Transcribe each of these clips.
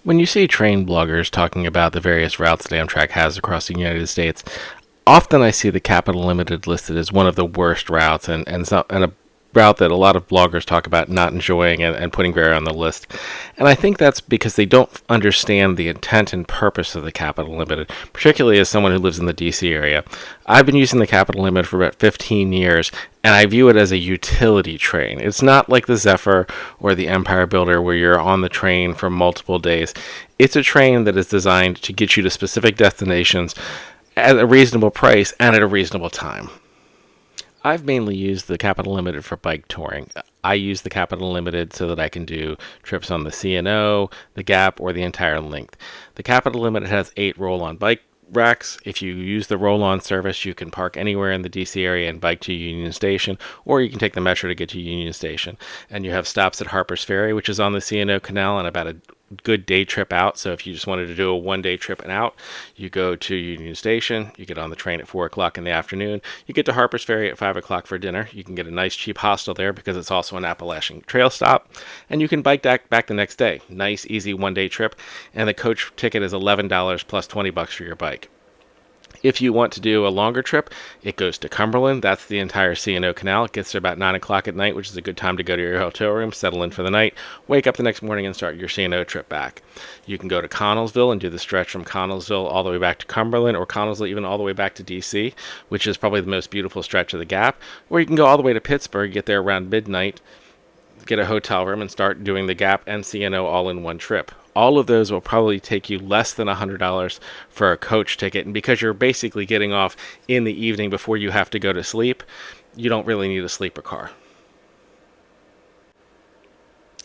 When you see train bloggers talking about the various routes that Amtrak has across the United States, often I see the Capital Limited listed as one of the worst routes and a route that a lot of bloggers talk about not enjoying and putting very on the list. And I think that's because they don't understand the intent and purpose of the Capital Limited, particularly as someone who lives in the DC area. I've been using the Capital Limited for about 15 years, and I view it as a utility train. It's not like the Zephyr or the Empire Builder where you're on the train for multiple days. It's a train that is designed to get you to specific destinations at a reasonable price and at a reasonable time. I've mainly used the Capital Limited for bike touring. I use the Capital Limited so that I can do trips on the C&O, the Gap, or the entire length. The Capital Limited has 8 roll-on bike racks. If you use the roll-on service, you can park anywhere in the DC area and bike to Union Station, or you can take the metro to get to Union Station. And you have stops at Harper's Ferry, which is on the C&O Canal, and about a good day trip out. So if you just wanted to do a 1 day trip and out, you go to Union Station, you get on the train at 4 o'clock in the afternoon, you get to Harper's Ferry at 5 o'clock for dinner. You can get a nice cheap hostel there because it's also an Appalachian Trail stop, and you can bike back the next day. Nice, easy 1 day trip, and the coach ticket is $11 plus $20 for your bike. If you want to do a longer trip, it goes to Cumberland. That's the entire C&O Canal. It gets there about 9 o'clock at night, which is a good time to go to your hotel room, settle in for the night, wake up the next morning, and start your C&O trip back. You can go to Connellsville and do the stretch from Connellsville all the way back to Cumberland, or Connellsville even all the way back to D.C., which is probably the most beautiful stretch of the Gap. Or you can go all the way to Pittsburgh, get there around midnight, get a hotel room, and start doing the Gap and C&O all in one trip. All of those will probably take you less than $100 for a coach ticket. And because you're basically getting off in the evening before you have to go to sleep, you don't really need a sleeper car.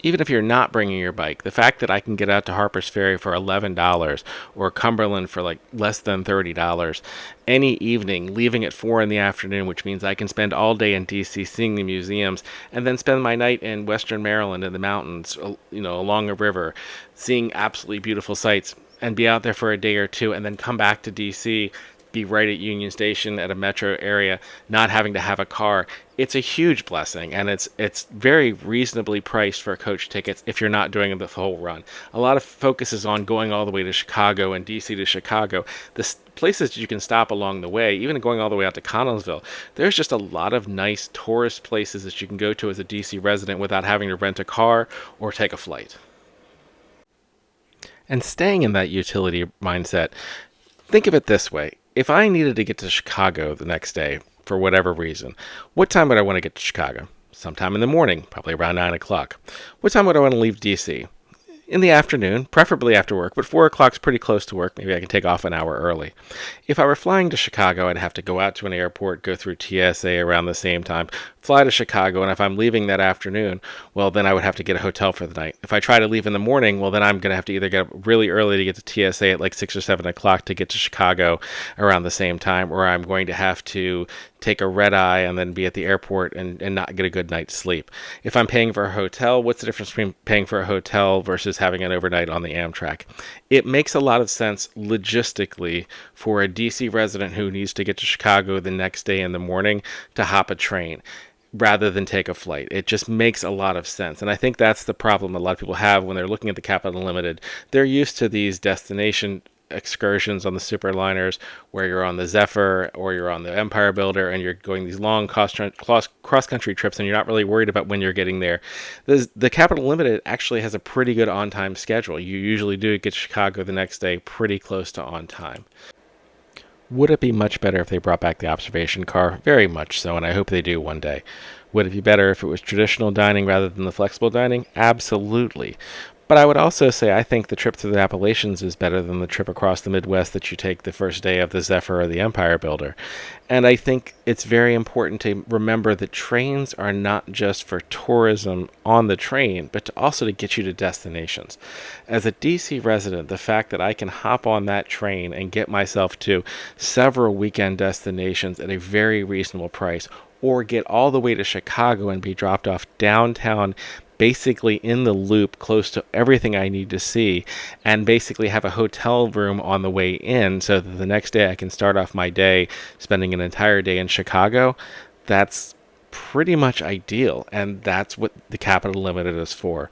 Even if you're not bringing your bike, the fact that I can get out to Harper's Ferry for $11 or Cumberland for like less than $30 any evening, leaving at 4 in the afternoon, which means I can spend all day in DC seeing the museums and then spend my night in Western Maryland in the mountains, along a river, seeing absolutely beautiful sights and be out there for a day or two and then come back to DC, be right at Union Station at a metro area, not having to have a car. It's a huge blessing, and it's very reasonably priced for coach tickets if you're not doing the whole run. A lot of focus is on going all the way to Chicago and DC to Chicago. The places you can stop along the way, even going all the way out to Connellsville, there's just a lot of nice tourist places that you can go to as a DC resident without having to rent a car or take a flight. And staying in that utility mindset, think of it this way. If I needed to get to Chicago the next day for whatever reason, what time would I want to get to Chicago? Sometime in the morning, probably around 9 o'clock. What time would I want to leave DC? In the afternoon, preferably after work, but 4 o'clock's pretty close to work. Maybe I can take off an hour early. If I were flying to Chicago, I'd have to go out to an airport, go through TSA around the same time, fly to Chicago, and if I'm leaving that afternoon, well, then I would have to get a hotel for the night. If I try to leave in the morning, well, then I'm going to have to either get up really early to get to TSA at like 6 or 7 o'clock to get to Chicago around the same time, or I'm going to have to take a red eye and then be at the airport and not get a good night's sleep. If I'm paying for a hotel, what's the difference between paying for a hotel versus having an overnight on the Amtrak? It makes a lot of sense logistically for a DC resident who needs to get to Chicago the next day in the morning to hop a train rather than take a flight. It just makes a lot of sense. And I think that's the problem a lot of people have when they're looking at the Capital Limited. They're used to these destination excursions on the superliners where you're on the Zephyr or you're on the Empire Builder and you're going these long cross-country trips and you're not really worried about when you're getting there. The Capital Limited actually has a pretty good on-time schedule. You usually do get to Chicago the next day pretty close to on time. Would it be much better if they brought back the observation car? Very much so, and I hope they do one day. Would it be better if it was traditional dining rather than the flexible dining? Absolutely. But I would also say I think the trip through the Appalachians is better than the trip across the Midwest that you take the first day of the Zephyr or the Empire Builder. And I think it's very important to remember that trains are not just for tourism on the train, but also to get you to destinations. As a DC resident, the fact that I can hop on that train and get myself to several weekend destinations at a very reasonable price, or get all the way to Chicago and be dropped off downtown basically in the loop close to everything I need to see, and basically have a hotel room on the way in so that the next day I can start off my day spending an entire day in Chicago, that's pretty much ideal, and that's what the Capital Limited is for.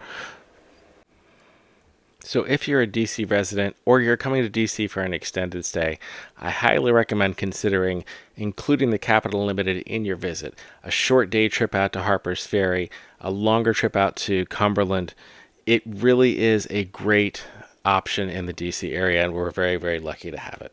So, if you're a DC resident or you're coming to DC for an extended stay, I highly recommend considering including the Capital Limited in your visit. A short day trip out to Harper's Ferry, a longer trip out to Cumberland. It really is a great option in the DC area, and we're very, very lucky to have it.